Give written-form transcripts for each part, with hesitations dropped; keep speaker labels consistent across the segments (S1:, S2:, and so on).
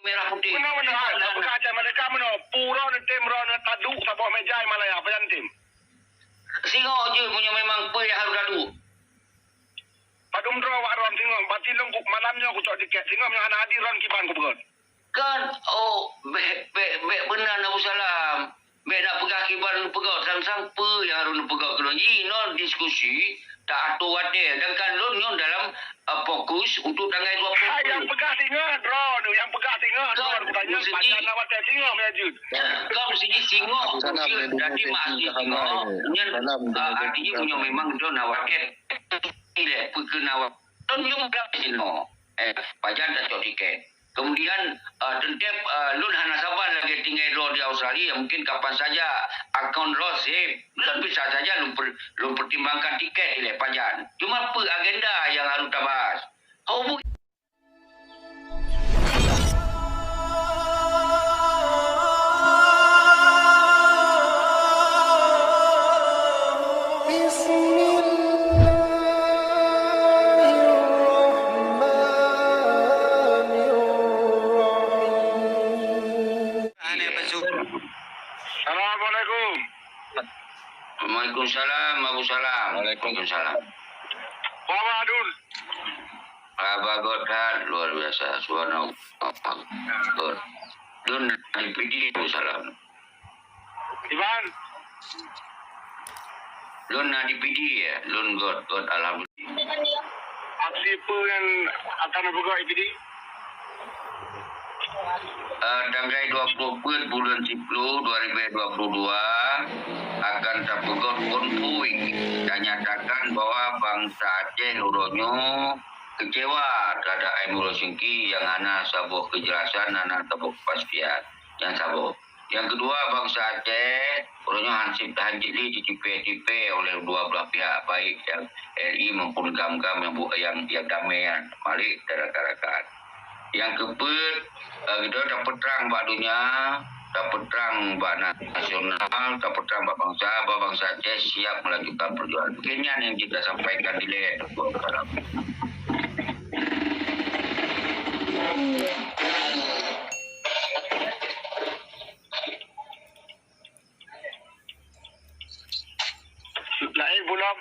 S1: merah putih.
S2: Mana Aceh mereka mana pura ni tim rona taduk sabah meja Malaya apa tim.
S1: Singo je punya memang pe yang harus lalu.
S2: Padum draw wak ron singo bati long malamnya aku cok tiket singo yang anak hadir ron kiban ku begon.
S1: Kan be benar Abu Salam. Be nak pegang kibar pegang sang-sang pe yang harus pegang kena. No diskusi tak atur wadah dan kan lu dalam fokus untuk tanggal 20.
S2: Yang pegang singo draw tu yang pegang singo draw aku tanya macam nak wadah singo mejud.
S1: Kau mesti singo jadi masih singo. Artinya punya memang tu nak wadah. Ile penawak. Tunjuk singo. Pajan tak cok tiket. Kemudian tentang lun hana sabar lagi tinggal draw di Australia mungkin kapan saja akaun draw save dan bisa saja lu pertimbangkan tiket di Pajan. Cuma apa agenda yang harus kita bahas. Oh,
S2: Assalamualaikum.
S1: Waalaikumsalam, Abu Salam. Waalaikumsalam.
S2: Bawa Adun.
S1: Abah Godhat luar biasa. Subhanallah. Lun IPD Abu Salam.
S2: Iban.
S1: Lun IPD ya. Lun God alhamdulillah.
S2: Aksi apa yang akan berbuka IPD?
S1: Tanggal 20 bulan 10 2022 akan terpegot konvoy dan nyatakan bahwa bangsa Aceh uronyo kecewa terhadap Aimul Singki yang hana sabuh kejelasan, hana sabuh kepastian yang sabuh. Yang kedua, bangsa Aceh uronyo hanjili ditipe-tipe oleh dua belah pihak baik yang RI maupun GAM-GAM yang damai malik terakan. Yang keempat, kita dapat terang buat dunia, dapat terang buat nasional, dapat terang buat bangsa Aceh siap melanjutkan perjuangan. Beginian yang kita sampaikan di leher.
S2: Lain belum.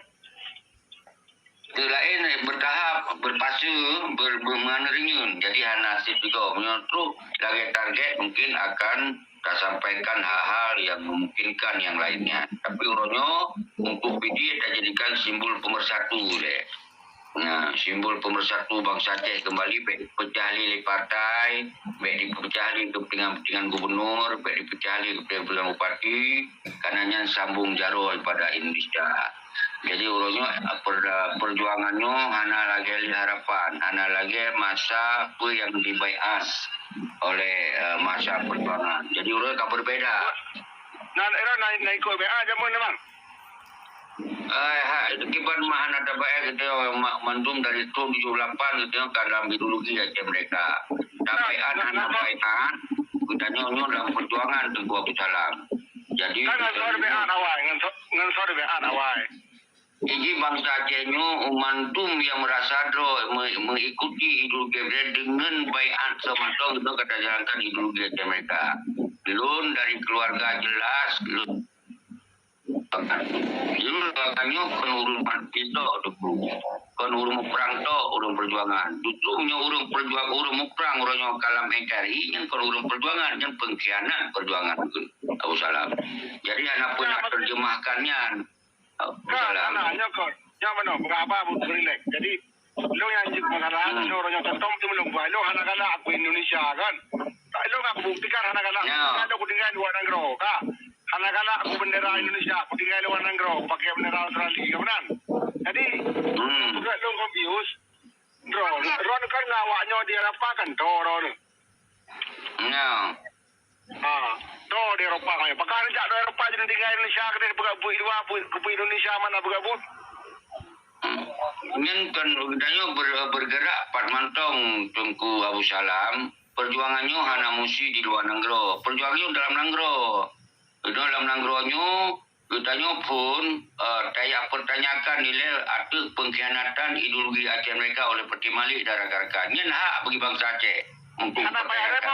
S1: Lain bertahap, berpasu, bermengeringin. Jadi nasib juga menyuruh lagi target mungkin akan tak sampaikan hal-hal yang memungkinkan yang lainnya. Tapi uronyo untuk PD kita jadikan simbol pemersatu deh. Nah, simbol pemersatu bangsa Aceh kembali baik dipecah li partai, baik dipecah li kepentingan gubernur, baik dipecah li kepentingan bupati, karenanya sambung jarum pada Indonesia. Jadi uronyo perjuangannya hana lagi harapan, hana lagi masa apa yang dibaiat oleh masa perjuangan. Jadi uronyo tak berbeza.
S2: Nah, era naik kau BA jamu memang.
S1: Itu kibat mahan ada baik gitu mandum dari tahun 78 gitu kan dalam ideologi aja mereka. Tapi anak baiat kita nyonya dalam perjuangan Tengku Abu Salam. Jadi
S2: kan sore BA awal, ngan sore BA awal.
S1: Ini bangsa Acehnya mantum yang merasa mengikuti ideologi mereka dengan baiat semata itu kata jalankan ideologi mereka. Belum dari keluarga jelas, makanya kan urung kita kan urung perang to urung perjuangan justru punya urung perjuangan urung perang urangnya kalam NKRI yang kan urung perjuangan yang pengkhianat perjuangan Abu Salam. Jadi anak punya terjemahkannya Abu Salam.
S2: Nah, kau yang mana berapa berilek. Jadi lo yang jik masalah lo orangnya contoh tu belum buat lo anak-anak aku Indonesia kan. Tak lo aku buktikan anak-anak ada aku tinggal di luar negara kah. Anak-anak aku bendera Indonesia, aku tinggal di luar negara, pakai bendera Australia, benar? Jadi, bukan lo confuse. Ron kan ngawaknya di Eropa kan, Ron.
S1: Ya.
S2: Di Eropa kan. Pakai rejak di Eropa jadi tinggal Indonesia, kita bergabung di luar, ke Indonesia mana bergabung?
S1: Ini kan kita bergerak Pak Mantong Tengku Abu Salam, perjuangannya hanya musi di luar negara, perjuangannya dalam negara. Dalam nanggronya Katanya pun saya pertanyakan nilai ada pengkhianatan ideologi Aceh mereka oleh Peti Malik dan rakan-rakannya hak bagi bangsa Aceh untuk pertanyakan.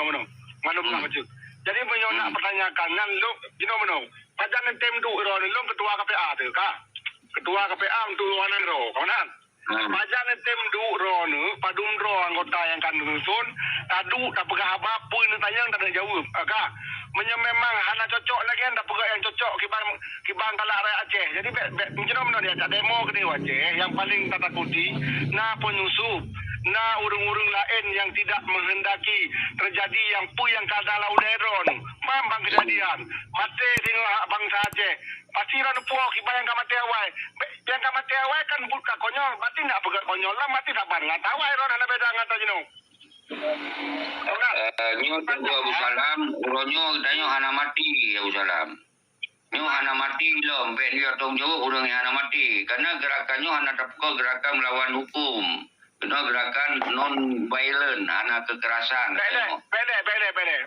S2: mana. Mana pula macam. Jadi menyo nak pertanyakan nan lu mana. Pajan tem du ro lu ketua KPA tu ka. Ketua KPA tu wanan ro. Kanan. Pajan tem du ro nu padum ro anggota yang kan dusun tadu tak pegah apa pun tanya tak ada jawab. Ka. Memang hana cocok lagi anda pegah yang cocok kibang kalak rakyat Aceh. Jadi macam mana dia tak demo ke dia Aceh yang paling tak takuti na penyusup na urung-urung lain yang tidak menghendaki terjadi yang kadalau leron mambang kejadian mati tengok bangsa Aceh pasti ran puak kibang yang mati awai yang mati awai kan buka konyol mati nak pegah konyol lah mati tak bar ngata awai ron ana beda ngata jeno.
S1: Nyo Abu Salam, uronyo danyo hana mati Abu Salam. Nyo hana mati lo, mbek dia tong jawab urang hana mati karena gerakannya hana tapko gerakan melawan hukum. Kena gerakan non violent, hana kekerasan.
S2: Bele.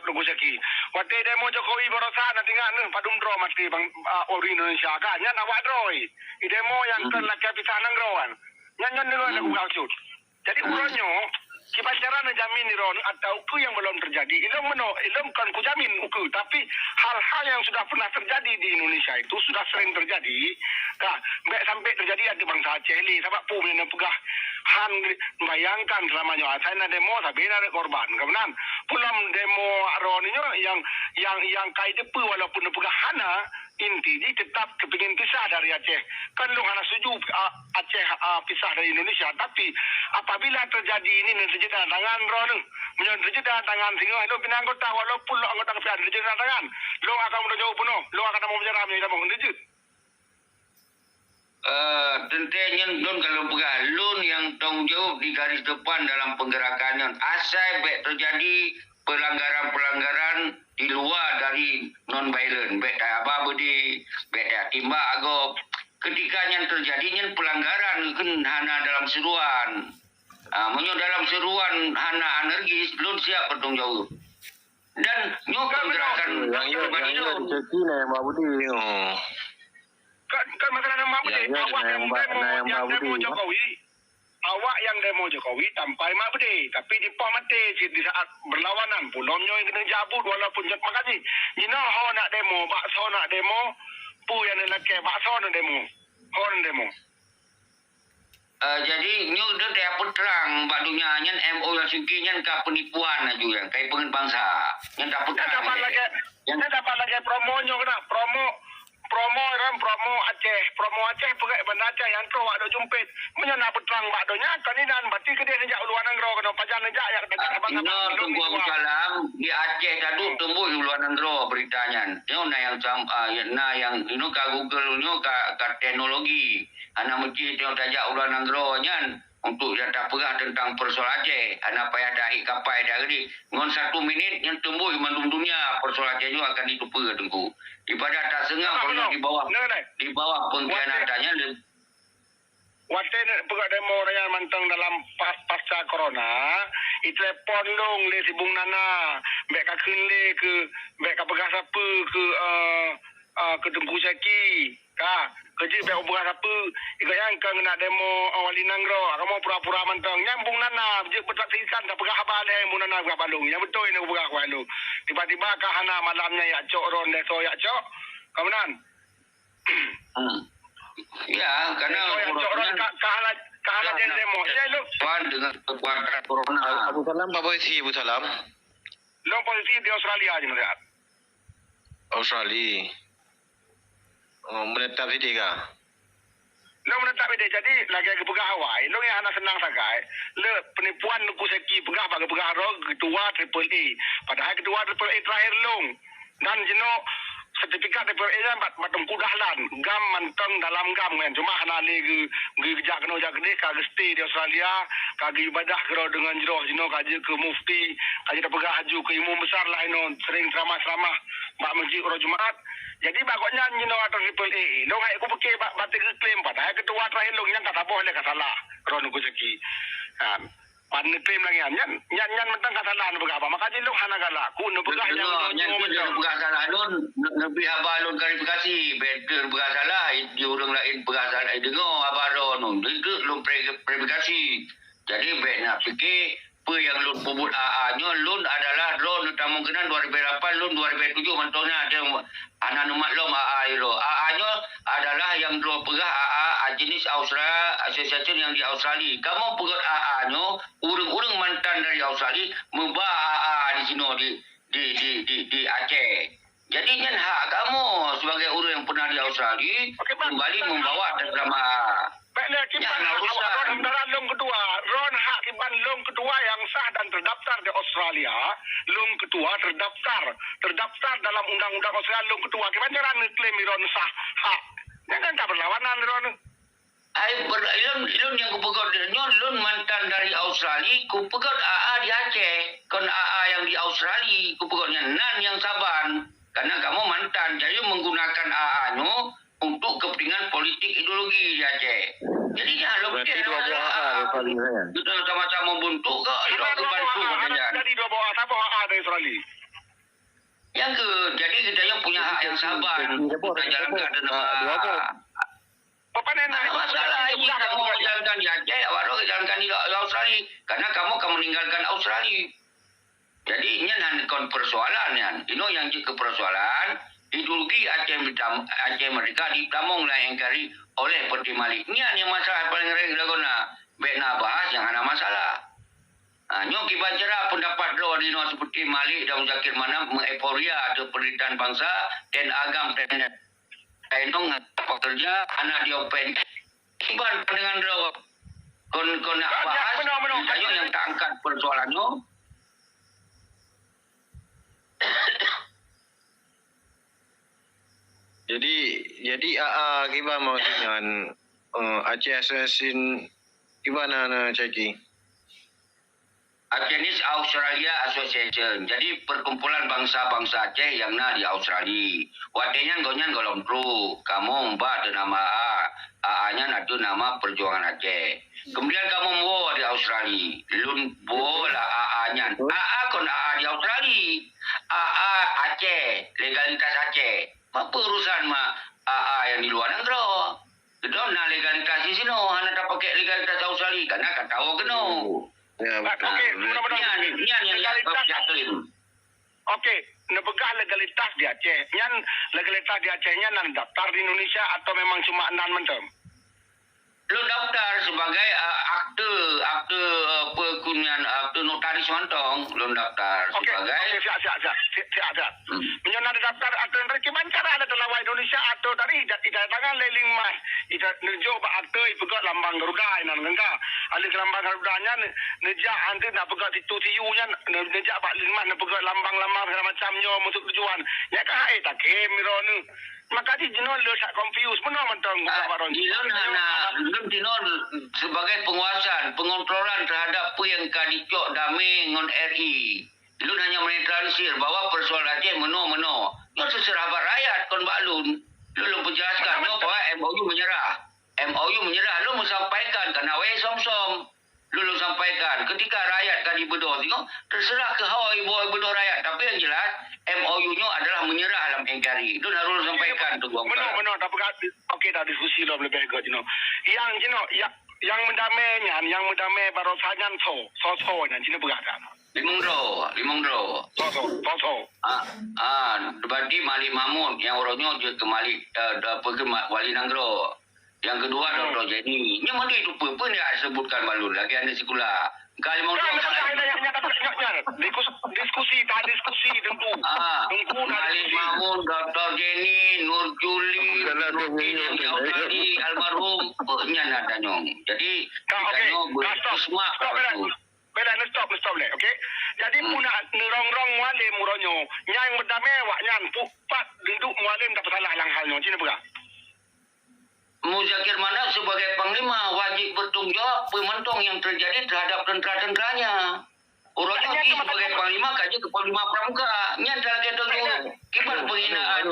S2: Tunggu seki. Waktu demo Jokowi borosa nanti ngah padum dro mati bang ori Indonesia kan. Nya awak droi. Demo yang kan laki pisah nang droan. Nya dengar aku kau. Jadi uronyo kibacaran jamin iron atau uku yang belum terjadi. Ilom kan ku jamin uku. Tapi hal-hal yang sudah pernah terjadi di Indonesia itu sudah sering terjadi. Kah, sampai terjadi di bangsa Aceh ni. Sebab pu yang pegah han bayangkan selamanya. Saya nak demo tapi ada korban. Kemudian pulang demo aron ini yang kait depu walaupun pegah hana inti dia tetap kepingin pisah dari Aceh. Kan lu hana setuju Aceh pisah dari Indonesia. Tapi apabila terjadi ini terjadi tangan ron, menjadi terjadi tangan sehingga lu pinang anggota walaupun lu anggota KPA terjadi tangan, lu akan menjauh penuh, lu akan mau menjerah menjadi mau terjadi.
S1: Tentunya don kalau pegah lun yang tanggung jawab di garis depan dalam penggerakannya. Asal baik terjadi pelanggaran-pelanggaran di luar dari non-violent. Baik apa budi, baik timba agop. Ketika yang terjadinya pelanggaran kan hana dalam seruan. Menyo dalam seruan hana energis, lun siap bertanggung jawab. Dan nyokap gerakan
S3: yang ceki na yang babudi.
S2: Kan masalah nama budi. Awak yang demo Jokowi. Awak yang demo Jokowi tanpa mak budi. Tapi di poh mati di saat berlawanan. Pulomnya yang kena jabut walaupun jat makasih. Jina ho nak demo, bakso nak demo. Pu yang nak ke bakso nak demo. Ho nak demo.
S1: Jadi nyu dia dapat terang badunya nyen MO yang suki nyen ka penipuan aju yang kai pengen bangsa. Nyen dapat terang.
S2: Yang dapat lagi promonya kena promo Aceh pegai bandar Aceh yang tu ada jumpit menyana peterang bakdonya kan ini dan berarti ke dia nejak luar negara kena pajan nejak yang dekat abang-abang
S1: tunggu Abu Salam di Aceh tadi tumbuh di luar negara beritanya. Yang ka Google ka teknologi ana mesti tengok tajak luar negara nyan untuk data pegah tentang persoalan Aceh. Ana payah dah kapai dah gini. Ngon 1 minit yang tumbuh di dunia persoalan Aceh juga akan ditupu tengku. Daripada tak sengah kalau di bawah pengkhianatannya.
S2: Waktu pegak demo raya mantang dalam pasca corona, itu pondong le sibung nana, mereka kenle ke mereka pegah siapa ke Tengku Saki, kerja baik pegah siapa, ikut yang kau nak demo wali nanggro, kamu pura-pura mantang, nyambung nana, je bertaksikan tak pegah apa ada yang nana pegah balung, yang betul ini pegah balung. Tiba-tiba kahana malamnya ya cok ron deso ya cok, kemudian.
S1: Ya, karena
S2: kahana jadi demo. Ya lu.
S1: Dengan kekuatan corona.
S3: Abu Salam apa posisi Abu Salam?
S2: Lu posisi di Australia aja melihat.
S3: Australia. Oh, menetap di kah?
S2: Lu menetap di jadi lagi pegah Hawaii. Lu yang anak senang sagai. Lu penipuan lu kuseki pegah bagi pegah rog ketua Triple A. Padahal ketua Triple A terakhir long dan jenuh sertifikat DPR yang batung kudahlan gam manteng dalam gam kan cuma hana le gejak kena jak gede ka gesti di Australia ka ibadah kero dengan jeroh jino kaje ke mufti kaje pegah haju ke imam besar lah ino sering ceramah-ceramah mak masjid ro Jumaat jadi bagoknya jino atau triple A lo ngai ku peke batik klaim padahal ketua terakhir lo yang kata boleh kasalah ro nuku seki kan pan klaim lagi nyan mentang kasalah nu apa maka jilo hana gala ku nu pegah
S1: yang pegah salah nun lebih abalun klarifikasi betul pegah salah di urang lain pegah salah dengar abaro nun itu lu klarifikasi jadi baik nak fikir Apa yang lun pebut AA-nya, lun adalah drone kemungkinan 2008, lun 2007 mentolnya ada anak numat lom AA itu. AA-nya adalah yang dua pegah AA jenis Australia, association yang di Australia. Kamu pegat AA-nya, urang-urang mantan dari Australia membawa AA di sini di Aceh. Jadi kan hak kamu sebagai orang yang pernah di Australia kembali membawa atas nama AA.
S2: Baiklah, kiban awak long kedua. Ron hak kiban long kedua yang sah dan terdaftar di Australia. Long kedua terdaftar dalam undang-undang Australia long kedua. Kiban cara klaim Ron sah hak. Jangan tak berlawanan Ron.
S1: Ilun yang kupegot lun mantan dari Australia, kupegot AA di Aceh. Kon AA yang di Australia, kupegotnya nan yang Saban. Karena kamu mantan, jadi menggunakan AA-nya untuk kepentingan politik ideologi di Aceh. Jadi jangan
S3: Berarti dua buah AA paling kan.
S1: kita sama-sama membentuk ke ilok bantu katanya.
S2: Jadi dua bawa apa AA dari Australia?
S1: Yang ke, jadi kita yang punya hak yang Saban. Kita jalankan ada nama. Ada masalah ini kamu jalankan di Aceh, awak jalankan di Australia. Karena kamu meninggalkan Australia. Jadi ini kan persoalan ya. Ini yang ke persoalan. Ideologi Aceh mereka ditamong lah yang kari oleh Peti Malik. Ini yang masalah paling regula. Bena bahas yang ada masalah. Nyok baca pendapat lo di Nusa Peti Malik dan Zakir Mana mengeporia atau penderitaan bangsa dan agam dan enong pekerja anak dia open. Kiban dengan lo kon nak bahas misalnya yang tak angkat persoalannya.
S3: Jadi AA kiban mau dengan Aceh Assassin gimana ceki?
S1: Aceh Australia Association. Jadi perkumpulan bangsa-bangsa Aceh yang na di Australia. Watenya gonyan golong tru. Kamu mbak ada nama A. AA-nya ada nama Perjuangan Aceh. Kemudian kamu bawa di Australia. Lun bola AA-nya. AA kon AA di Australia. AA Aceh. Legalitas Aceh. Apa urusan AA yang di luar negeri? Itu na legalitas di sini. Hanya tak pakai legalitas Australia. Karena kan tahu kena.
S3: Ya betul.
S2: Okey, mudah-mudahan
S1: yang
S2: okey, nebegah legalitas di Aceh. Yang legalitas di Acehnya nan daftar di Indonesia atau memang cuma nan mentem?
S1: Lu daftar sebagai akte akte notaris mantong. Lu daftar sebagai.
S2: Siap. Menyono ada daftar akte notaris kiman cara ada dalam Indonesia atau tadi tidak tangan leling mas. Ida nerjo ba akte ipegot lambang Garuda nan engka. Ali lambang Garudanya neja anti nak pegot situ nya neja ba lingmas nak pegot lambang-lambang segala macamnya untuk tujuan. Ya ka ai tak kemiron. Maka di jenon lo sak confuse benar mentong
S1: Jenon Jenon sebagai penguasaan pengontrolan terhadap apa yang kadicok damai ngon RI. Lun hanya menetralisir bahwa persoalan Aceh meno. Yang seserah rakyat kon baklun. Lu penjelaskan bahwa MOU menyerah. MOU menyerah lu menyampaikan karena som-som. Lu sampaikan ketika rakyat kadi bedoh tengok terserah ke hawai boy bedoh rakyat tapi yang jelas MOU-nya adalah menyerah dalam engkari. Itu harus sampaikan tu gua.
S2: Benar dapat okey dah diskusi lo lebih baik yang mendamai barosannya so nya cina beragam.
S1: Limong ro.
S2: So.
S1: Berarti Malik Mahmud yang orangnya dia ke Malik ke Wali Nanggro. Yang kedua Dr. Jenny. Ini mana itu pun dia sebutkan balun lagi anda sekolah. Kali mau diskusi tentu. Malik Mahmud, Dr. Jenny, Nur Juli, almarhum punya nada nyong. Jadi
S2: stop le, okey. Jadi puna nerong-rong mualim muronyo. Yang berdamai wak nyan pupat dinduk mualim dapat salah halnya. Cina berah.
S1: Muzakir Mana sebagai panglima wajib bertanggung jawab pementong yang terjadi terhadap tentera-tenteranya. Orangnya sebagai panglima kaji ke panglima pramuka. Ini adalah kita kibar penghinaan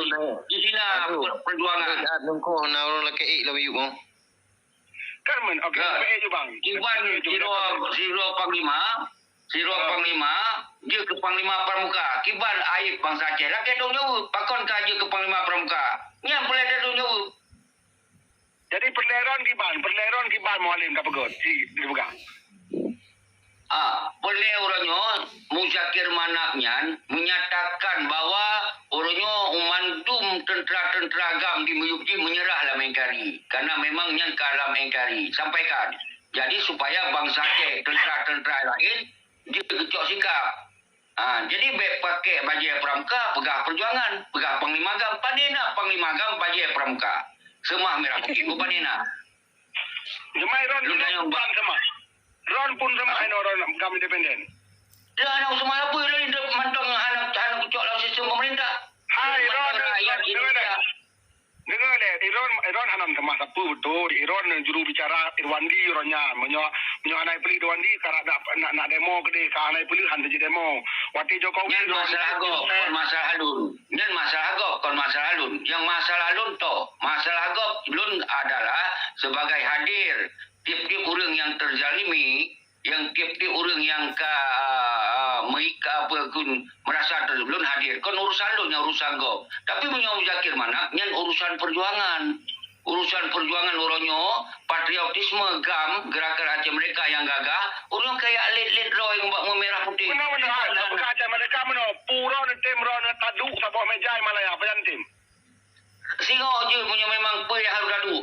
S1: di sini perjuangan.
S3: Nungko naurun laki lebih yuk.
S2: Karmen, okey. Baik je bang.
S1: Kibar siro panglima dia ke panglima pramuka. Kibar aib bangsa Aceh. Laki dong jauh. Pakon kaji ke panglima pramuka. Ini yang boleh dong jauh.
S2: Jadi perleron kiban mualim tak pegot di buka.
S1: boleh orangnya Muzakir Manaknyan menyatakan bahwa orangnya umandum tentera-tentera agam di Meyuki menyerahlah Mengkari karena memangnya kalah Mengkari. Sampaikan. Jadi supaya bangsa Aceh, tentera-tentera lain dia kecok sikap. Jadi pakai bajai pramuka, pegah perjuangan, pegah Panglima Agam, panena Panglima Agam bajai pramuka. Semua merah putih ku panena.
S2: Jemai Ron
S1: Lu tanya
S2: pun sama. Ron pun sama Ron kami independen.
S1: Dia anak semua apa yang dia mantong anak kecok dalam sistem pemerintah.
S2: Hai Ron,
S1: rakyat Indonesia.
S2: dengar le, Iron hanam temas apa betul. Iron juru bicara Irwandi Ironnya, menyo anai peli Irwandi karena nak demo gede, karena anai peli hantar je demo. Wati Jokowi
S1: Nyan masalah go, kon masalah alun. Nyan masalah go, kon masalah alun. Yang masalah alun to, masalah go alun adalah sebagai hadir tiap-tiap orang yang terzalimi, yang tiap-tiap orang yang merasa belum hadir. Kon urusan lu, yang urusan go. Tapi punya Zakir Manak, nyan urusan perjuangan. Urusan perjuangan orangnya, patriotisme GAM, gerakan Aceh mereka yang gagah, orang kayak lead roh yang buat merah putih.
S2: Benar, Aceh mereka meno, pura ni tim ron tadu sabok meja Malaya, apa yang tim?
S1: Singo je punya memang apa yang harus lalu.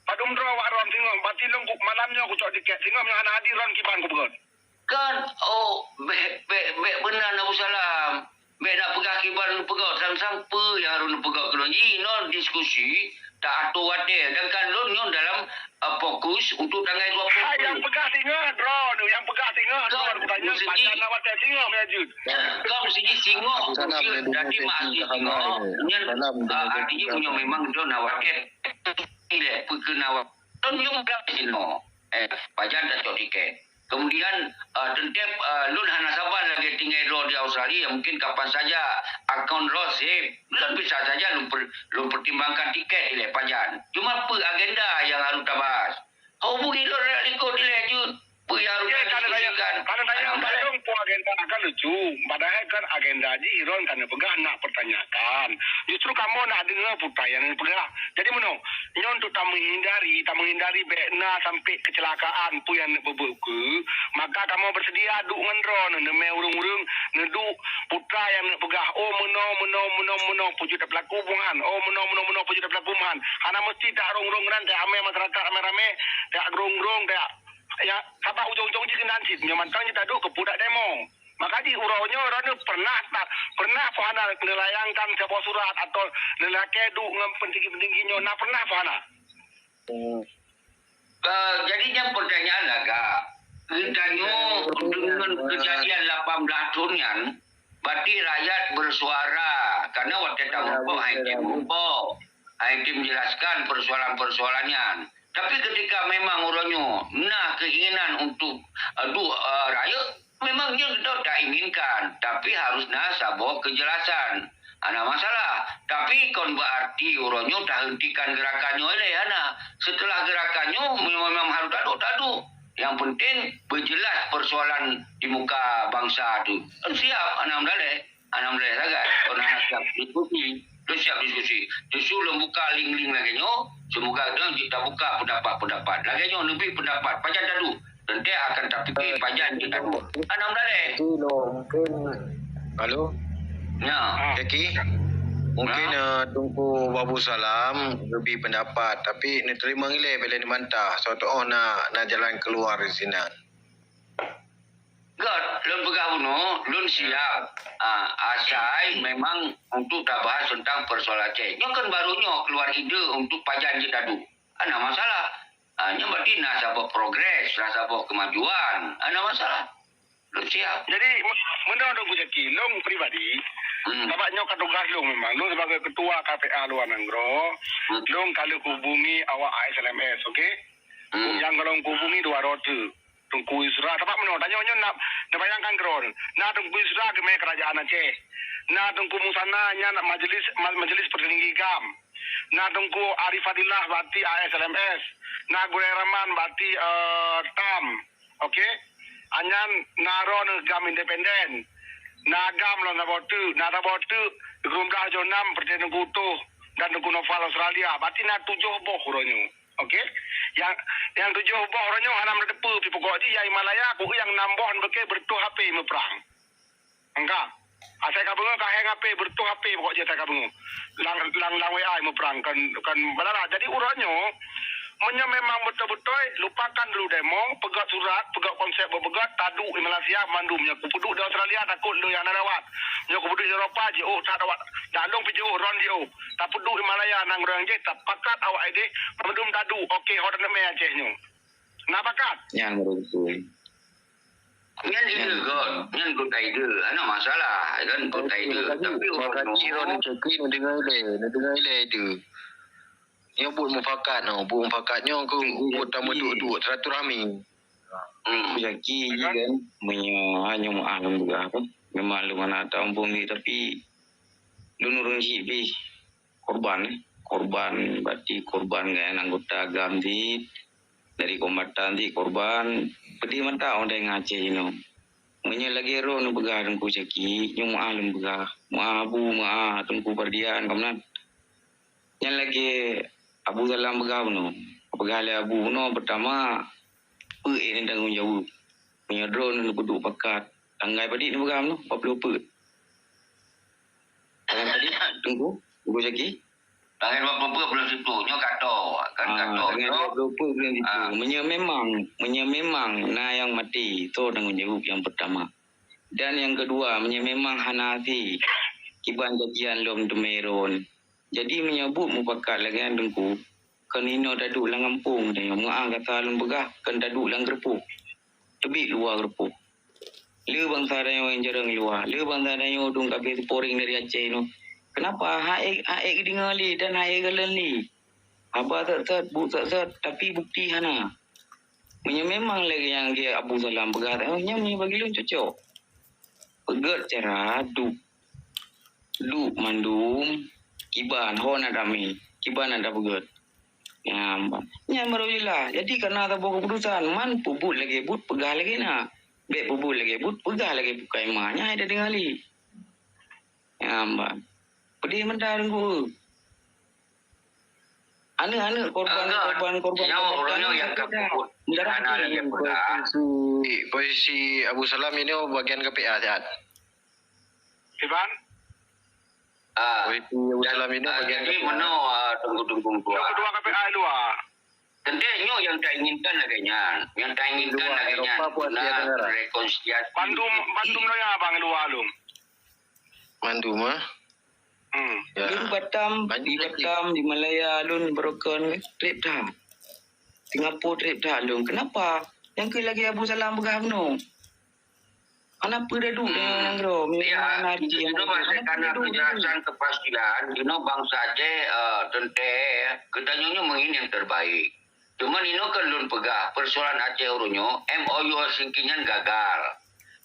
S2: Padum dro waron singo, bati long malamnya aku cok tiket, singo yang anak hadir ron kiban ku begon.
S1: Kan, benar Abu Salam. Baik nak pegang kibar pegang sama-sama yang harus pegang kena. No diskusi tak atur wadah. Dan kan lo dalam fokus untuk tanggal 20.
S2: Yang pegang singa drone, yang pegang singa drone. Tanya macam lawat singa menjud.
S1: Kau sini singo, jadi masih singo. Artinya punya memang dia nawaket. Ile penawak. Don yung singo. Pajan tak cok tiket. Kemudian tentang lun hana sabar lagi tinggal roh di Australia, mungkin kapan saja akaun roh save, lun bisa saja lun pertimbangkan tiket di pajan. Cuma apa agenda yang harus tabas? Hubungi lun ikut di lejut. Apa yang harus diskusikan?
S2: Karena saya belum pun agenda akan lucu. Padahal kan agenda ji Iron kan pegah nak pertanyakan. Justru kamu nak dengar putayan yang pegah. Jadi mana? Nyon tu tak menghindari bekna sampai kecelakaan pu yang berbuku. Maka kamu bersedia duk ngendron, neme urung-urung, nedu putra yang pegah. Oh meno puju tak berlaku bungan. Oh meno puju tak berlaku bungan. Hana mesti tak rong-rong nanti ame masyarakat rame-rame, tak rong-rong tak ya sampai ujung-ujung je kena ansip nyamantang je taduk ke budak demo. Maka di uronya orang pernah fahana nelayangkan sebuah surat atau lelaki du ngam pentinggi-pentingginya nak pernah fahana.
S1: Jadinya pertanyaan agak ditanya dengan kejadian 18 tahun berarti rakyat bersuara karena waktu tamu Hakim menjelaskan persoalan-persoalannya. Tapi ketika memang orangnya keinginan untuk rakyat, memang dia tak inginkan. Tapi harusnya sabok kejelasan. Ada masalah. Tapi kon berarti orangnya tak hentikan gerakannya oleh anak. Setelah gerakannya memang harus taduk. Yang penting berjelas persoalan di muka bangsa tu. Siap anak mendalai sangat. Kon anak siap diskusi. Justru buka link-link lagi semoga kita buka pendapat lagi lebih pendapat pajan dulu nanti akan tapi pajan kita dulu anak mendalai
S3: mungkin halo
S1: ya
S3: Jackie mungkin tunggu Babu Salam lebih pendapat tapi ni terima ngile bila ni mantah suatu nak jalan keluar di sini
S1: God, lun pegah lun siap. Asai memang untuk tak bahas tentang persoalan Aceh. Ini kan barunya keluar ide untuk pajan je tadu. Ada masalah. Hanya berarti nak sabuk progres, nak sabuk kemajuan. Ada masalah. Lun siap.
S2: Jadi, menurut aku Jackie, long pribadi, tampaknya katugas long memang. Long sebagai ketua KPA Luar Nanggro, long kalau hubungi awak ASLMS, okey? Yang kalau hubungi dua rote. Tunggu Isra, tempat mana? Tanya nak bayangkan kron. Nak tunggu Isra ke kerajaan Aceh. Nak tunggu Musana nak majlis pertinggi GAM. Nak tunggu Arifadillah berarti ASLMS. Nak Gurai Rahman berarti TAM. Okey? Anyan naron GAM independen. Nak GAM lo nak botu Gerumdah Jonam pertemu Kutuh dan tunggu Noval Australia. Berarti nak 7 boh kuronyo. Okey? yang 7 boh orangnya hanam depu pi pokok ji ya Himalaya aku yang nambah beke bertu HP me perang. Enggak. Asai ka bengo ka hang HP bertu HP pokok je tak ka bengo. Lang WA me perang kan belara. Jadi uranyo memang betul-betul lupakan dulu demo, pegat surat, pegat konsep berpegat, tadu di Malaysia, mandumnya. Kupuduk di Australia, takut lu yang narawat. Nya kupuduk di Eropah, je, tak rawat. Dalung pergi ron je, tak peduk di Malaya, nang orang je, tak pakat awak ide, mandum tadu, okey, horan nama Aceh nyu. Nak pakat?
S4: Yang betul.
S1: Ngan ide god, ngan good idea. Ana masalah, kan good idea. Tapi
S3: orang
S1: orang
S3: Ciro ni cekui mendengar itu. Dia buat mufakat no, buat mufakatnya aku buat tamu duduk silaturahmi.
S4: Jaki je kan, hanya maklum juga apa. Memang lu mana tampung ni tapi lu nurun si korban berarti korban kan anggota agam di dari kombatan di korban pedih mata orang Aceh ini. Menya lagi ro nu begadang ku caki, nyu maklum begah. Maabu tungku perdian kamnan. Yang lagi Abu Salam begah no. Begah Abu no pertama ini tanggung jawab. Punya drone nu duduk pakat. Tanggai padi ni begah no, 40 Tangan tadi tunggu caki.
S1: Tangan apa belum situ, nyo kato, kan kato.
S4: Tangan 20 belum situ. Menya memang na yang mati. Itu tanggung jawab yang pertama. Dan yang kedua, memang hanati kiban jajian lom demeron. Jadi menyebut mufakat lagi dengku. Kan ino daduk lang kampung dan yang kata lom begah kan daduk lang gerpuk. Tebik luar gerpuk. Le bangsa dan yang jarang luar. Le bangsa dan yang udung kabeh poring dari Aceh no. Kenapa haik dingali dan haik geleni? Apa tak tapi bukti hana. Memang lagi yang dia Abu Salam begah. Nya bagi lu cocok. Pegat cara du mandum kiban hona dami kiban ada pegat nya marulilah jadi karena ada buku keputusan man pubut lagi but pegah lagi na be pubut lagi but pegah lagi bukai mahnya ada dengali mbak pedih mentar ku ane korban
S1: yang orangnya yang kaput ana lagi pegah
S3: Posisi Abu Salam ini bagian KPA sehat.
S2: Iban?
S3: Posisi Abu Salam ini bagian
S1: jadi mana tunggu
S2: Yang kedua KPA luar.
S1: Tentunya yang tak inginkan laganya. Yang tak inginkan laganya. Benar rekonsiliasi.
S2: Bandung lo ya abang luar lu.
S3: Mandu mah.
S4: Di Batam di Malaya lun broken trip dah. Singapura trip dah lun. Kenapa? Yang ke lagi Abu Salam begah no. Kenapa dah duduk dengan Angro?
S1: Ya, itu karena penjelasan kepastian, bangsa Aceh katanya mengin yang terbaik. Cuman ini kan lun pegah persoalan Aceh urunyo MOU Singkingan gagal.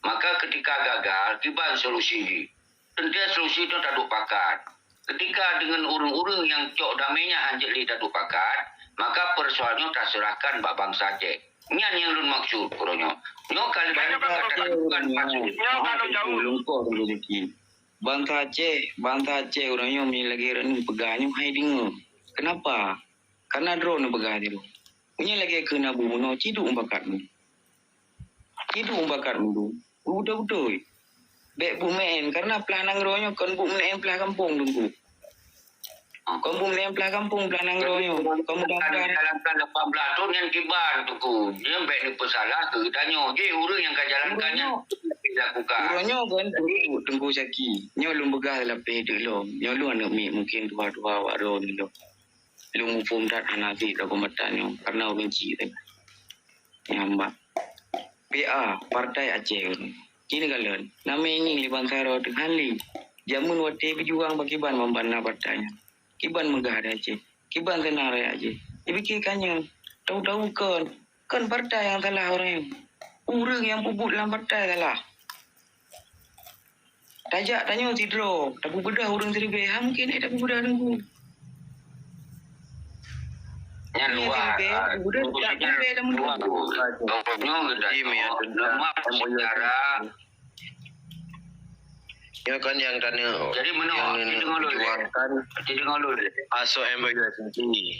S1: Maka ketika gagal, tiba solusi. Tentu solusi itu tak pakat. Ketika dengan urung-urung yang cok damainya anjeli tak pakat, maka persoalannya tak serahkan bangsa Aceh. Ini yang lun maksud urunyo. Nyo kali banyak katakan bukan maksud.
S2: Kalau jauh
S4: lungkor rezeki. Bangsa Aceh orangnya lagi renung pegahnya hai dengar. Kenapa? Karena drone pegah dia. Punya lagi kena bunuh ciduk bakatmu. Tu. Betul. Bek bumen karena pelanang rohnya kan bumen pelah kampung tunggu. Kau bumen pelah kampung pelanang rohnya. Kamu
S1: dalam 18 tahun yang kiban tuku. Dia bek ni pesalah tu tanya. Je urang yang kajalankannya dilakukan.
S4: Urangnya kan tunggu saki. Nyo lum begah lapeh de lo. Nyo lu anak mi mungkin dua waro ni lo. Lu mufum dat anati da komatannya karena benci tu. Nyamba. PA Partai Aceh. Kini kalian, nama ini liban saro dengan li. Jamun wate berjuang bagi ban membana partainya. Kiban megah Aceh. Kiban tenar Aceh. Dipikirkannya, tahu-tahu kan partai yang salah orang. Urang yang puput dalam partai salah. Tajak tanya tidro, tapi bedah orang seribu. Mungkin tak bedah dengku.
S1: Yang luar.
S4: Budak tak boleh dah mundur.
S1: Lemak secara.
S3: Ya kan yang tanya.
S1: Jadi mana? Jadi ngolol.
S3: Aso MOU sendiri.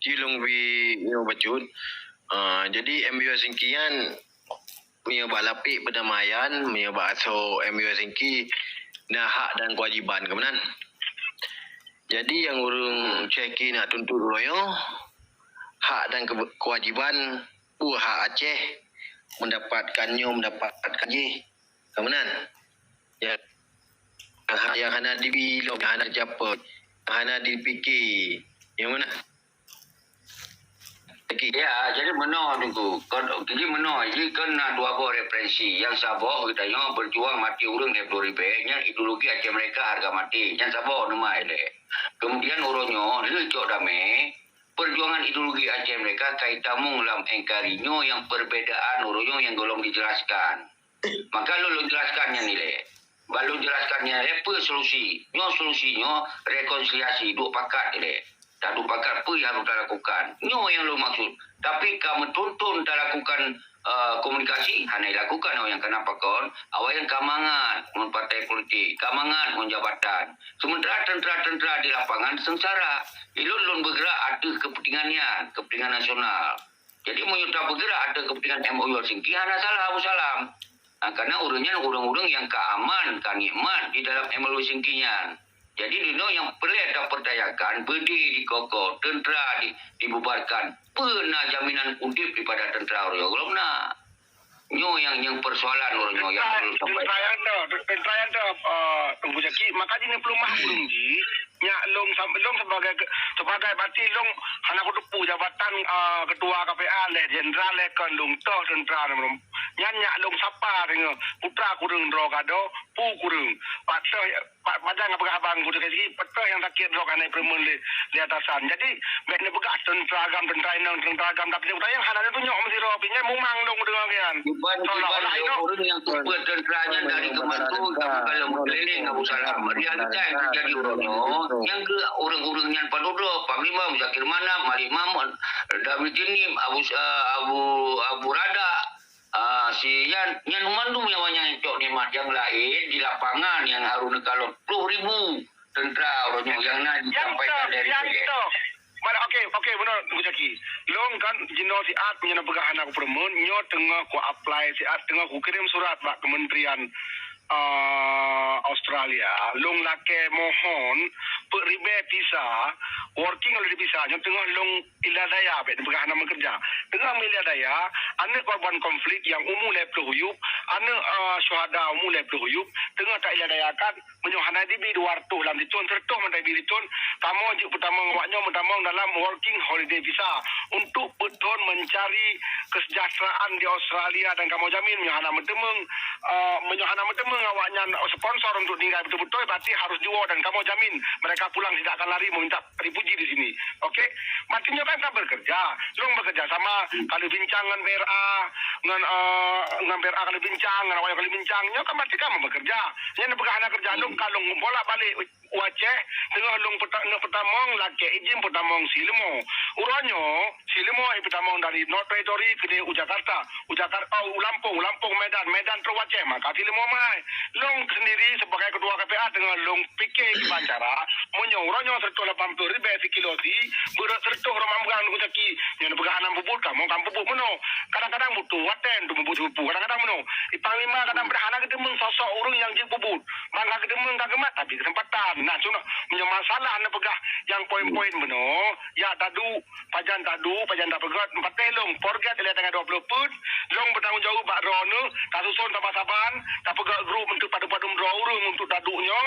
S3: Cilung bi yo bacut. Jadi MBO Singkian mia balapi perdamaian, mia bakso MBO Singki nah hak dan kewajiban kebenan. Jadi yang urung ceki nak tuntut royo hak dan kewajiban hak Aceh mendapatkan je kebenan. Ya yang hana dibilog hana japot hana dipikir yang mana
S1: Ya, jadi menol tunggu. Jadi menol. Jadi kena dua buah referensi. Yang sabar kita yang berjuang mati urang dari nya ideologi Aceh mereka harga mati. Yang sabar nama ini. Kemudian uronyo ini cok dame perjuangan ideologi Aceh mereka kaitamung dalam engkarinyo yang perbedaan uronyo yang golong dijelaskan. Maka lu jelaskannya nilai. Baru jelaskannya apa solusi. Solusinya rekonsiliasi dua pakat nilai. Tak ada pakat apa yang harus lakukan. Ini yang lo maksud. Tapi kamu tuntun tak lakukan komunikasi, hanya lakukan yang kenapa kon. Awak yang kamangan mun partai politik, kamangan mun jabatan. Sementara tentera-tentera di lapangan sengsara. Ilun bergerak ada kepentingan nasional. Jadi menyudah bergerak ada kepentingan MOU Singki, hanya salah Abu Salam. Karena urang-urang yang keaman, kenikmat di dalam MOU Singkinya. Jadi dino yang pelik tak percayakan berdiri di koko tentera dibubarkan pernah jaminan undip daripada tentera orang belum nak nyo yang persoalan orang yang perlu
S2: tentera yang tunggu jaki makanya ni belum mahrum ji nya long sebagai parti long hana kudu jabatan ketua KPA le jenderal le kan long toh tentera belum nya long sapa dengan putra kurung dro kado pu kurung padang apa abang kudu kasi peta yang takir dro kanai premen di atasan jadi bekne begas tentera agam tapi yang hana tu nyok mesti ro pinya mumang dong dengan kian
S1: orang yang kuat tenteranya dari kemantu kalau keliling Abu Salam realita yang terjadi orangnya yang ke orang-orang yang padodo Panglima Zakir Manap Malik Mamun David Jinim Abu Rada si yang mandum yang cok nikmat yang lain di lapangan yang harus kalau 10,000 tentera orangnya yang nak disampaikan dari itu.
S2: Okey benar Bujaki. Long kan jino si at punya pegahan aku permun nyo tengah ku apply si at tengah ku kirim surat bak kementerian Australia long lake mohon ribe visa working oleh visa nyo tengah long iladaya be pegahan nama kerja tengah iladaya ane korban konflik yang umum le peluyup ane syuhada umum le peluyup tengah tak iladayakan menyohana di wartu dalam ditun serta mandai ditun kamu je pertama awaknya pertama dalam working holiday visa untuk betul mencari kesejahteraan di Australia dan kamu jamin menyohana mentemeng awaknya sponsor untuk tinggal betul-betul berarti harus jual dan kamu jamin mereka pulang tidak akan lari meminta refugi di sini. Okey? Maksudnya kan tak bekerja. Long bekerja sama kalau bincang dengan BRA dengan BRA kalau bincang dengan awak kalau bincangnya kan berarti kamu bekerja. Yang pegahan kerja long kalau bolak balik Aceh tengah long pertamong laki izin pertamong silmo. Uranyo silmo pertamong dari North Territory ke Jakarta. Lampung Medan terus Aceh maka silmo mai. Long sendiri sebagai ketua KPA dengan long fikir kibancara menyuruhnya serta 80,000 kilo di berat serta orang bukan kutaki yang pegahan bubur kamu bubur meno kadang-kadang butuh waten tu bubur kadang-kadang meno Panglima kadang berhana kita sosok orang yang je bubur mangga kita kagak tapi kesempatan nah cuma punya masalah anda pegah yang poin-poin meno ya tadu pajan tak pegat 4 telong forget lihat dengan 20 put long bertanggungjawab bak rono kasusun saban tak pegak grup untuk padu-padu urung untuk daduknya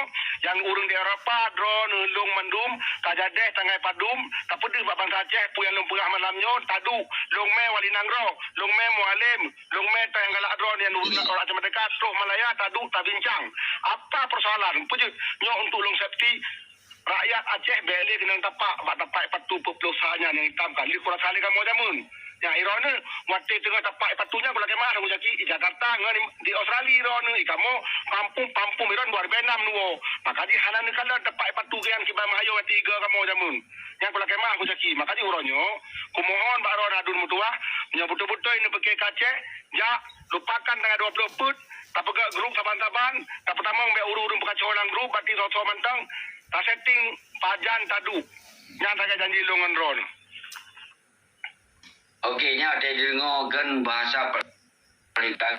S2: yang urung di Eropa drone long mandum kajadeh tangai padum tak pedih bak bangsa Aceh pu yang long pegah malamnya tadu long me wali nangro long me mualim long me tayang galak drone yang orang Aceh Merdeka Tok Malaya tadu tak bincang apa persoalan pujud nyo untuk long safety rakyat Aceh beli kena tapak patu peplosanya yang hitam kan li kurang kali kamu jamun yang irone waktu tengah tapak patunya kalau kemah aku jadi di Jakarta di Australia irone kamu kampung iron 2006 nuo maka di hanan kala tapak patu yang kiba mahayo tiga kamu jamun yang kalau kemah aku jadi maka di uronyo kumohon Pak Ron adun mutua nya betul-betul ini pakai kace ya lupakan tengah 20 put tak pegak grup saban-saban tak pertama ambil urung pekacolan grup bagi so mantang tak setting pajan tadu yang tak janji longan ron
S1: Okeynya ada dengarkan bahasa perintah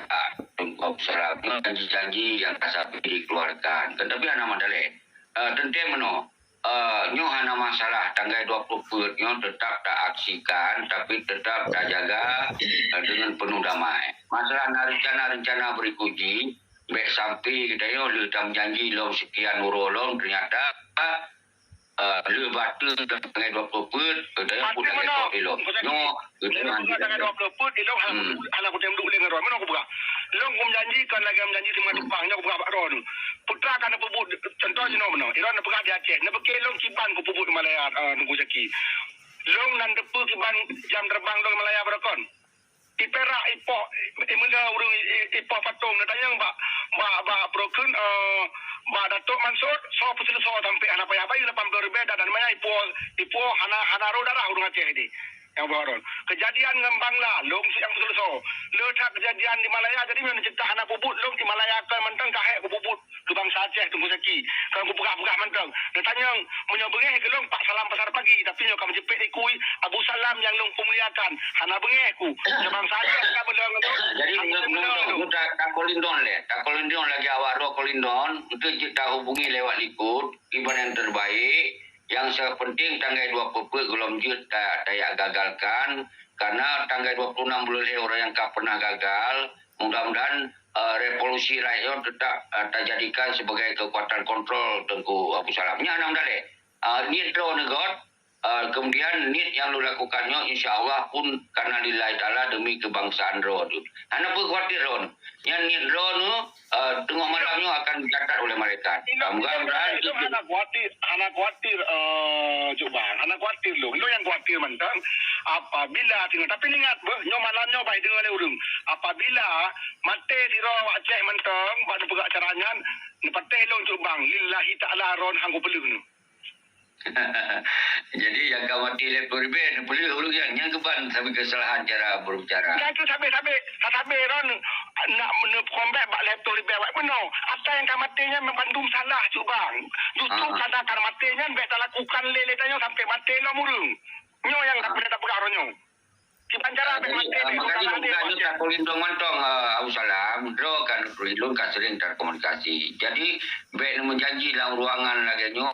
S1: observasi janji-janji yang kasapi dikeluarkan. Tetapi anak mandale. Tentang meno. Nyo hana masalah tanggal 20 nyo tetap tak aksikan tapi tetap tak jaga dengan penuh damai. Masalah rencana berikuti baik sampai kita yo dalam janji lom sekian urolong ternyata le batu tanggal 20 kita yo pun tak elok. No, kita
S2: tanggal 20 put elok ala putem dulu dengan ron. Mana aku buka. Long kum janjikan lagi janji sama Jepang nya aku buka ron. Putra kan pebut contohnya no meno. Iron buka di Aceh. Na beke long kiban ku pebut Malaya nunggu jaki. Long nan depu kiban jam terbang dong Malaya berakon. Ipera ipo imenda urung ipo patung natanya mbak broken mbak Datuk Mansur so pusil so sampai anak payah bayi 80 ribu dan namanya ipo hana ro darah urung Aceh ini yang baron kejadian ngembang lah long yang pusil so letak kejadian di Malaya jadi mana cerita anak bubut long di Malaya kan mentang kahek ku bubut ke bangsa Aceh tunggu seki kan ku buka mentang natanya menyobengeh ke long Pak Salam pasar pagi tapi nyo kam jepit ikui Abu Salam yang long kumuliakan hana bengeh ku ke bangsa Aceh kan belang
S1: jadi tak kolindon lagi awak ro kolindon itu kita hubungi lewat Likud iban yang terbaik yang sepenting tanggal 20 belum jut daya gagalkan karena tanggal 26 bulan orang yang tak pernah gagal mudah-mudahan revolusi rakyat tetap terjadikan sebagai kekuatan kontrol Tengku Abu Salamnya enam dale niat draw negot kemudian niat yang lu lakukannya insyaallah pun karena lillahi taala demi kebangsaan ro tu ana pun khawatir ron yang niat draw nu tengok malamnya akan dicatat oleh mereka mudah-mudahan
S2: itu anak khawatir coba anak khawatir lo yang khawatir mentang apabila tinggal tapi ingat nyo malamnya baik dengan le urung apabila mate siro Aceh mentang pada pegak caranya nepateh lo coba lillahi taala ron hanggu pelung.
S1: Jadi yang khawatir laptop riben boleh urus yang keban sampai kesalahan cara berbicara.
S2: Ya itu sampai ron nak menkombat bak laptop riben awak benar. Apa yang kamatinya membantu salah cuba. Justru karena kamatinya baik tak lakukan lele tanya sampai mati lo murung. Nyo yang tak pernah tak pegang ronyo. Kiban cara baik mati ni.
S1: Makanya bukannya tak kolindong mantong Abu Salam. Dro kan kolindong kan sering terkomunikasi. Jadi baik menjanji dalam ruangan lagi nyo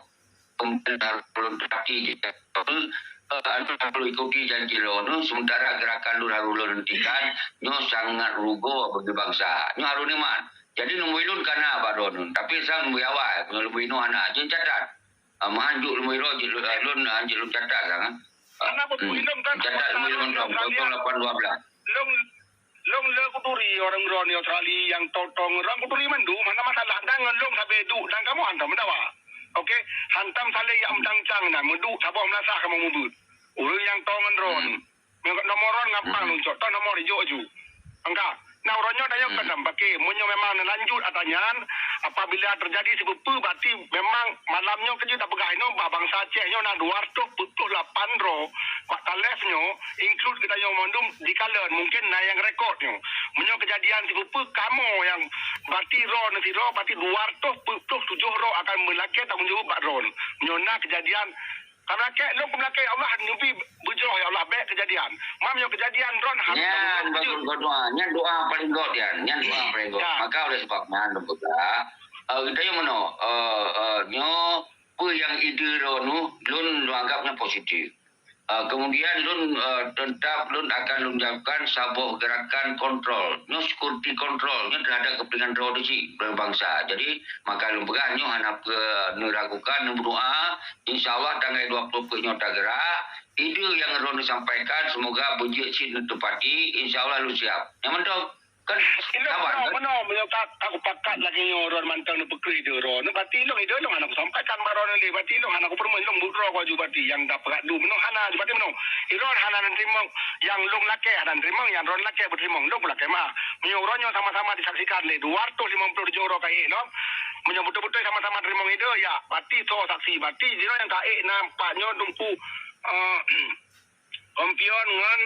S1: belum terjadi perlu ikuti janji lo sementara gerakan lu harus hentikan nyo sangat rugo bagi bangsa nyo harus niman jadi numuilun kana badon tapi sang muyawa nulubuinu anak jin catat mahanjuk lumuiro lun anjil lu catat kan
S2: karena bebuilum kan
S1: catat lumuilun 1812
S2: long le kuturi orang Roni Australia yang totong orang kuturi mandu mana masalah dangan long sampai du dan kamu hantam mendawa. Okey, hantam saleh yang cang-cang na mudu sabah melasah kamu mubut. Urang yang tongan ron. Nomor ron ngapang nuncok, to nomor hijau ju. Angka. Nah, orangnya tanya kadang pakai munyo memang lanjut atanyan apabila terjadi sebupu berarti memang malamnya kerja tak pegang no bangsa Aceh nyo na 278 ro. Pak talefnyo include kita yang mandum di kalen mungkin na yang rekod nyo. Munyo kejadian sebupu kamu yang berarti ro nanti ro berarti 277 ro akan melakit tanggung jawab Pak Ron. Munyo na kejadian karena ke lo pemelakai Allah nyubi bujur ya Allah baik kejadian. Mam yang kejadian ron
S1: nyan doa nyan doa paling god dia nyan doa paling god maka oleh sebabnya lembaga kita yang mana nyo pu yang ide ronu lun anggapnya positif kemudian lun tetap lun akan lun jalankan sebuah gerakan kontrol nyo security kontrol nyo terhadap kepentingan produksi berbangsa jadi maka lun pegang nyo hanap ke neragukan berdoa insyaallah tanggal 20 nyo tak gerak ide yang Ron sampaikan semoga bujur sin tepati insyaallah lu siap yang mentok kan kawan
S2: kan aku pakat lagi Ron mantang nu pekri de Ron berarti long ide long anak sampaikan baron le berarti long anak permen long budro ko ju berarti yang dapat du meno hana ju berarti meno Ron hana nan terima yang long lake dan terima yang Ron lake berterima long lake mah menyo ronyo sama-sama disaksikan le 250 joro kai no menyo betul-betul sama-sama terima ide ya berarti so saksi berarti jiro yang kae nampaknya tumpu kompion ngan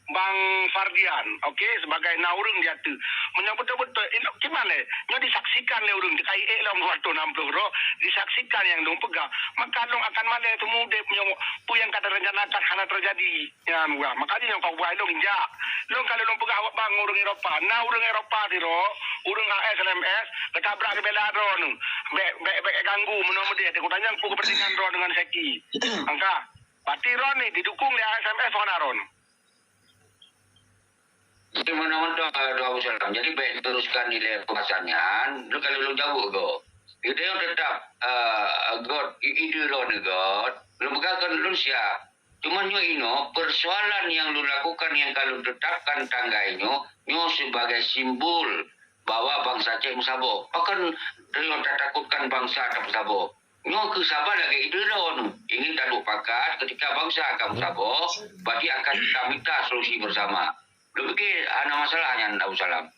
S2: Bang Fardian, okey, sebagai naurung dia tu. Menyebut betul-betul, ini gimana? Nyo disaksikan le urung dikai long waktu 60 ro, disaksikan yang dong pegang. Maka dong akan mana itu muda pu yang kata rencanakan hana terjadi. Ya, makanya yang kau buat dong injak. Long kalau long pegang bang urung Eropa, nah urung Eropa di ro, urung AS LMS, ketabrak ke bela ro nu. Be ganggu menurut dia, aku tanya pu kepentingan ro dengan Seki. Angka, pati ro ni didukung oleh ASMS mana ro.
S1: Jadi mana-mana Abu Salam. Jadi baik teruskan nilai pemasangan. Lu kalau lu jauh go. Dia yang tetap God ide lo ni God. Lu bukan lu siap. Cuma nyo ino persoalan yang lu lakukan yang kalau tetapkan tangga nyo sebagai simbol bahwa bangsa Aceh musabok. Akan dia tak takutkan bangsa tak musabok. Nyo ke Sabah lagi ide lo nu. Ingin tak lupakan ketika bangsa akan musabok, berarti akan kita minta solusi bersama. Lu fikir ada masalahnya Abu Salam.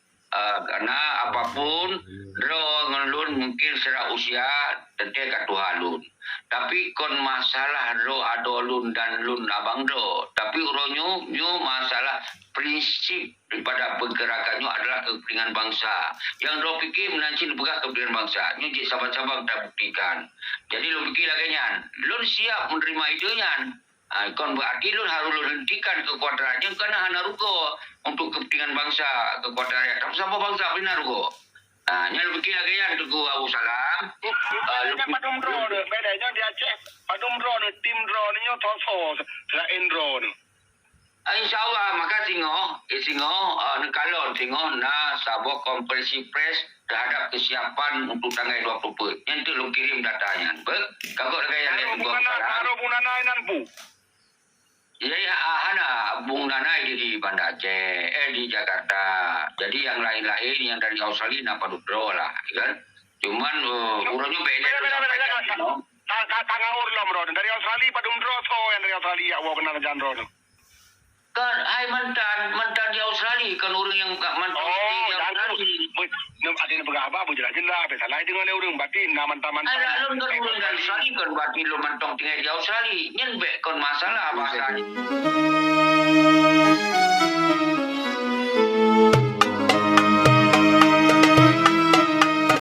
S1: Karena apapun ro ngelun mungkin secara usia tentu kat Tuhan. Tapi kon masalah ro adolun dan lun abang do. Tapi uronyo nyo masalah prinsip daripada pergerakannya adalah kepentingan bangsa. Yang ro fikir menanci dipegang kepentingan bangsa. Nyo je sabar-sabar tak buktikan. Jadi lu fikir lagi nyan. Lun siap menerima idenya. Kon berarti lu harus hentikan kekuatannya karena hana ruko untuk kepentingan bangsa kekuatan rakyat. Tapi siapa bangsa benar ruko? Nyal fikir lagi yang tugu Abu Salam.
S2: Bedanya padum draw ni, bedanya dia cek padum draw ni, tim draw ni nyo toso selain draw ni.
S1: InsyaAllah maka singo nekalon singo na sabo konferensi pres terhadap kesiapan untuk tanggal 20. Yang tu lu kirim datanya. Kagok lagi yang lain Abu Salam.
S2: Karo bunana inan pu.
S1: Ya, hana Bung Nanai di Banda Aceh, di Jakarta. Jadi yang lain-lain yang dari Australia napa dudro lah, kan? Cuman urutnya beda.
S2: Tangga urlom ro dari Australia padum draw so yang dari Australia wa benar jandro.
S1: Kan, hai mantan di Australia kan orang yang mantan di Australia.
S2: Ada yang berapa bu jelas-jelas, salah dengan orang batin mantan.
S1: Ada lu kan orang dari Australia kan berarti lu mantong tinggal di Australia. Nyen be kon masalah bahasa.